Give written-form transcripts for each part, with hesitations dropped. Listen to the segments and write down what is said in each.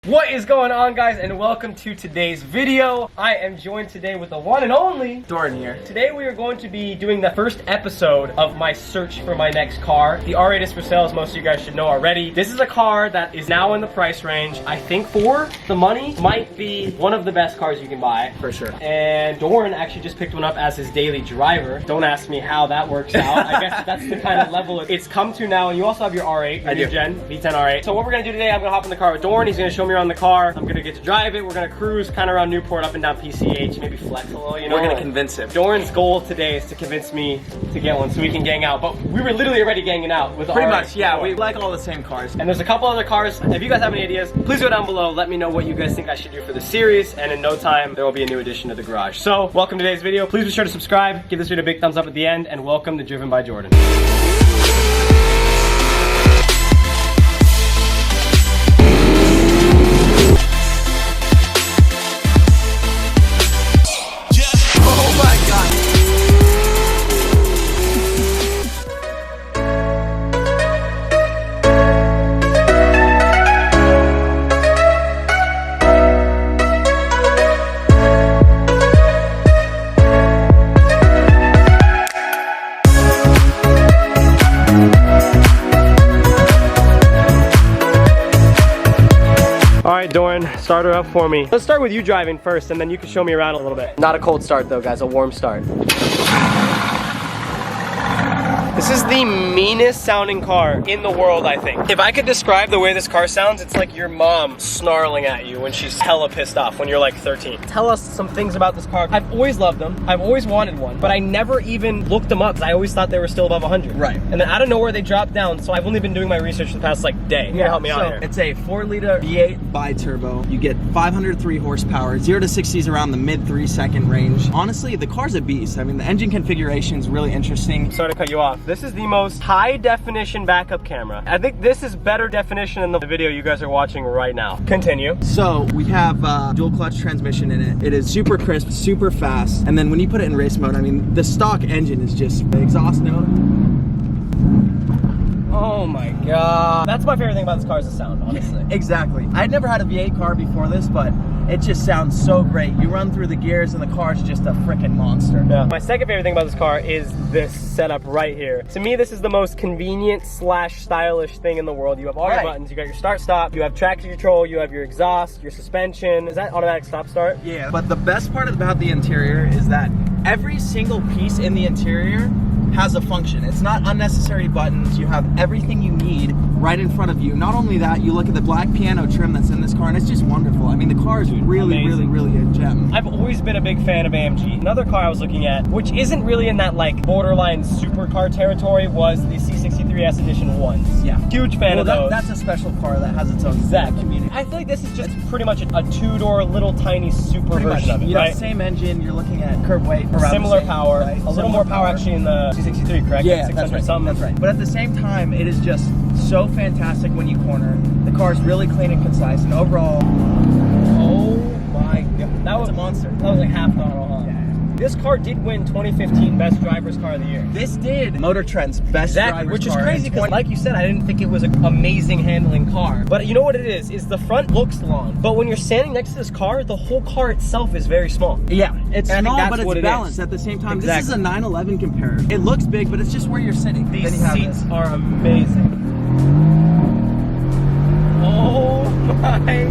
What is going on, guys, and welcome to today's video. I am joined today with the one and only Doran here. Today we are going to be doing the first episode of my search for my next car. The R8 is for sale, as most of you guys should know already. This is a car that is now in the price range. I think for the money, might be one of the best cars you can buy. For sure. And Doran actually just picked one up as his daily driver. Don't ask me how that works out. I guess that's the kind of level it's come to now. And you also have your R8, your new gen, V10 R8. So what we're gonna do today, I'm gonna hop in the car with Doran. He's gonna show me around the car. I'm gonna get to drive it. We're gonna cruise kind of around Newport, up and down PCH, maybe flex a little, you know. We're gonna convince him. Doran's goal today is to convince me to get one so we can gang out. But we were literally already ganging out with the Pretty R8 much, yeah. before. We like all the same cars. And there's a couple other cars. If you guys have any ideas, please go down below. Let me know what you guys think I should do for the series. And in no time, there will be a new addition to the garage. So, welcome to today's video. Please be sure to subscribe. Give this video a big thumbs up at the end. And welcome to Driven by Jordan. Alright, Doran, start her up for me. Let's start with you driving first, and then you can show me around a little bit. Not a cold start though, guys, a warm start. This is the meanest sounding car in the world, I think. If I could describe the way this car sounds, it's like your mom snarling at you when she's hella pissed off when you're like 13. Tell us some things about this car. I've always loved them. I've always wanted one, but I never even looked them up because I always thought they were still above 100. Right. And then out of nowhere, they dropped down, so I've only been doing my research for the past like day. You gotta help me out here. It's a 4-liter V8 bi-turbo. You get 503 horsepower. 0 to 60 is around the mid 3-second range. Honestly, the car's a beast. I mean, the engine configuration is really interesting. Sorry to cut you off. This is the most high definition backup camera. I think this is better definition than the video you guys are watching right now. Continue. So we have dual clutch transmission in it. It is super crisp, super fast. And then when you put it in race mode, I mean, the stock engine is just the exhaust note. Oh my god. That's my favorite thing about this car is the sound, honestly. Exactly. I'd never had a V8 car before this, but it just sounds so great. You run through the gears and the car's just a freaking monster. Yeah. My second favorite thing about this car is this setup right here. To me, this is the most convenient / stylish thing in the world. You have all your buttons. You got your start stop, you have traction control, you have your exhaust, your suspension. Is that automatic stop start? Yeah. But the best part about the interior is that every single piece in the interior has a function. It's not unnecessary buttons. You have everything you need right in front of you. Not only that, you look at the black piano trim that's in this car and it's just wonderful. I mean, the car is really, really a gem. I've always been a big fan of AMG. Another car I was looking at, which isn't really in that like borderline supercar territory, was the C63S Edition 1s. Yeah. Huge fan of those. That's a special car that has its own community. I feel like this is just pretty much a two-door little tiny super version of it, right? Same engine, you're looking at curb weight. Similar power, right? A little more power actually in the C63, correct? Yeah, like that's right. Something. That's right. But at the same time, it is just so fantastic when you corner. The car is really clean and concise, and overall, oh my god, that was a monster. That was like half throttle, huh? Yeah. This car did win 2015 Best Driver's Car of the Year. This did. Motor Trend's Best Driver's Car. Which is crazy because, like you said, I didn't think it was an amazing handling car. But you know what it is the front looks long. But when you're standing next to this car, the whole car itself is very small. Yeah, it's small, but it's balanced at the same time. Exactly. This is a 911 compared. It looks big, but it's just where you're sitting. These seats are amazing. Oh my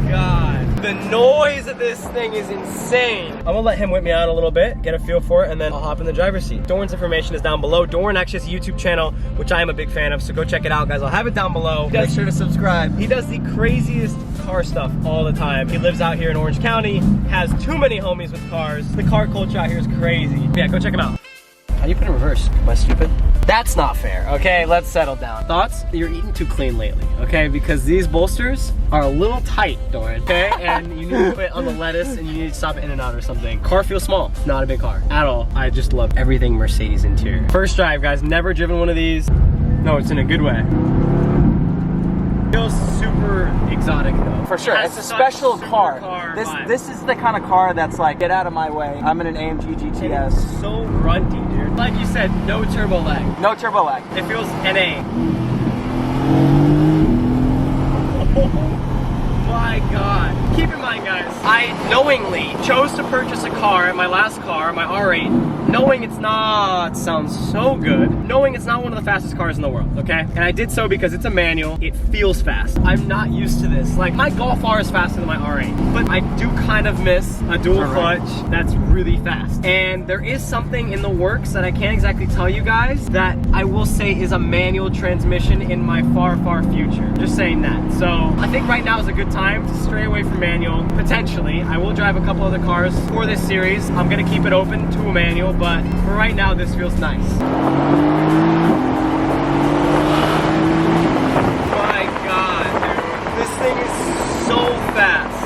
god. The noise of this thing is insane. I'm gonna let him whip me out a little bit, get a feel for it, and then I'll hop in the driver's seat. Doran's information is down below. Doran actually has a YouTube channel, which I am a big fan of, so go check it out, guys. I'll have it down below. Make sure to subscribe. He does the craziest car stuff all the time. He lives out here in Orange County, has too many homies with cars. The car culture out here is crazy. Yeah, go check him out. How do you put in reverse? Am I stupid? That's not fair, okay? Let's settle down. Thoughts? You're eating too clean lately, okay? Because these bolsters are a little tight, Doran, okay? And you need to put on the lettuce and you need to stop it in and out or something. Car feels small. It's not a big car at all. I just love everything Mercedes interior. First drive, guys. Never driven one of these. No, it's in a good way. Feels super exotic though. For sure, it's a special car. This is the kind of car that's like, get out of my way. I'm in an AMG GTS. It's so grunty, dude. Like you said, no turbo lag. No turbo lag. It feels NA. God. Keep in mind, guys, I knowingly chose to purchase a car, my last car, my R8, knowing it's not, sounds so good, knowing it's not one of the fastest cars in the world, okay? And I did so because it's a manual, it feels fast. I'm not used to this. Like, my Golf R is faster than my R8, but I do kind of miss a dual clutch that's really fast. And there is something in the works that I can't exactly tell you guys that I will say is a manual transmission in my far, far future. Just saying that. So I think right now is a good time to stray away from manual. Potentially, I will drive a couple other cars for this series. I'm gonna keep it open to a manual, but for right now, this feels nice. My God, dude. This thing is so fast.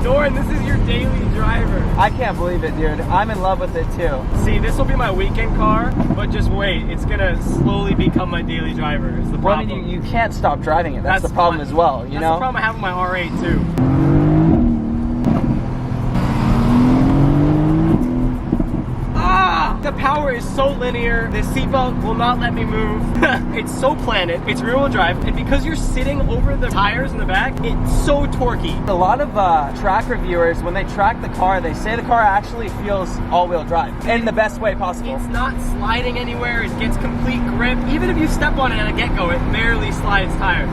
Doran, this is your daily driver. I can't believe it, dude. I'm in love with it too. See, this will be my weekend car, but just wait. It's gonna slowly become my daily driver, is the problem. Well, I mean, you can't stop driving it. That's the problem as well, you know? That's the problem I have with my R8 too. The power is so linear. The seatbelt will not let me move. It's so planted. It's rear-wheel drive, and because you're sitting over the tires in the back, it's so torquey. A lot of track reviewers, when they track the car, they say the car actually feels all-wheel drive in the best way possible. It's not sliding anywhere. It gets complete grip. Even if you step on it at a get-go, it barely slides tires.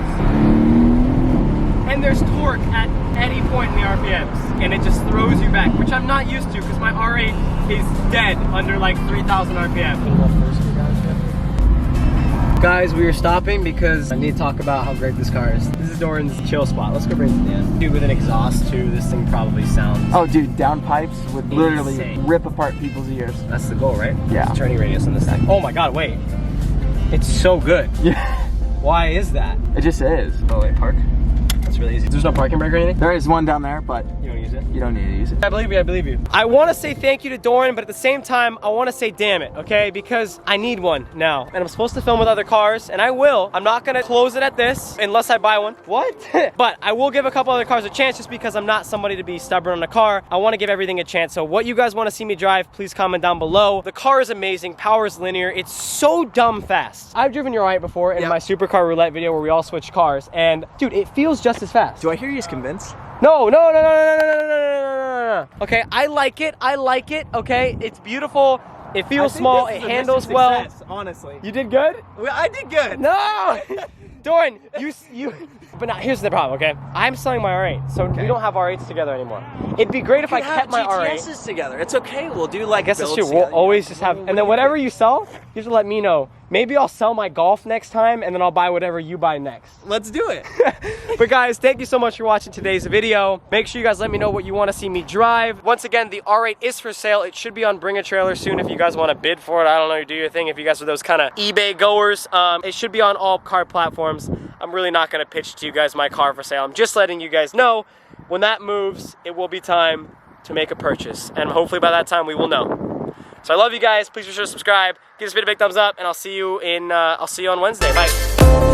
And there's torque at any point in the RPMs, and it just throws you back, which I'm not used to because my R8 is dead under like 3,000 RPM. Guys, we are stopping because I need to talk about how great this car is. This is Doran's chill spot. Let's go bring it to the end. Dude, with an exhaust too, this thing probably sounds... Oh, dude, down pipes would literally insane. rip apart people's ears. That's the goal, right? Yeah. It's turning radius on this thing. Oh my God, wait. It's so good. Yeah. Why is that? It just is. Oh wait, park. That's really easy. There's no parking brake or anything? There is one down there, but You don't use it? you don't need to use it. I believe you, I believe you. I want to say thank you to Doran, but at the same time, I want to say damn it, okay? Because I need one now. And I'm supposed to film with other cars, and I will. I'm not going to close it at this unless I buy one. What? But I will give a couple other cars a chance just because I'm not somebody to be stubborn on a car. I want to give everything a chance. So what you guys want to see me drive, please comment down below. The car is amazing. Power is linear. It's so dumb fast. I've driven your R8 before in my supercar roulette video where we all switched cars. And dude, it feels just as fast. Do I hear you're convinced? No. Okay, I like it, okay? It's beautiful, it feels small, it handles well. Success, honestly. You did good? I did good. No! Doran, you... But now, here's the problem, okay? I'm selling my R8, so we don't have R8s together anymore. It'd be great if I kept my R8. GTSs together. It's okay. We'll do like I guess that's true. We'll always just have... And then whatever you sell, you have to let me know. Maybe I'll sell my Golf next time, and then I'll buy whatever you buy next. Let's do it. But guys, thank you so much for watching today's video. Make sure you guys let me know what you want to see me drive. Once again, the R8 is for sale. It should be on Bring a Trailer soon if you guys want to bid for it. I don't know, do your thing if you guys are those kind of eBay goers. It should be on all car platforms. I'm really not going to pitch to you guys my car for sale. I'm just letting you guys know when that moves, it will be time to make a purchase. And hopefully by that time we will know. So I love you guys. Please be sure to subscribe. Give this video a big thumbs up, and I'll see you on Wednesday. Bye.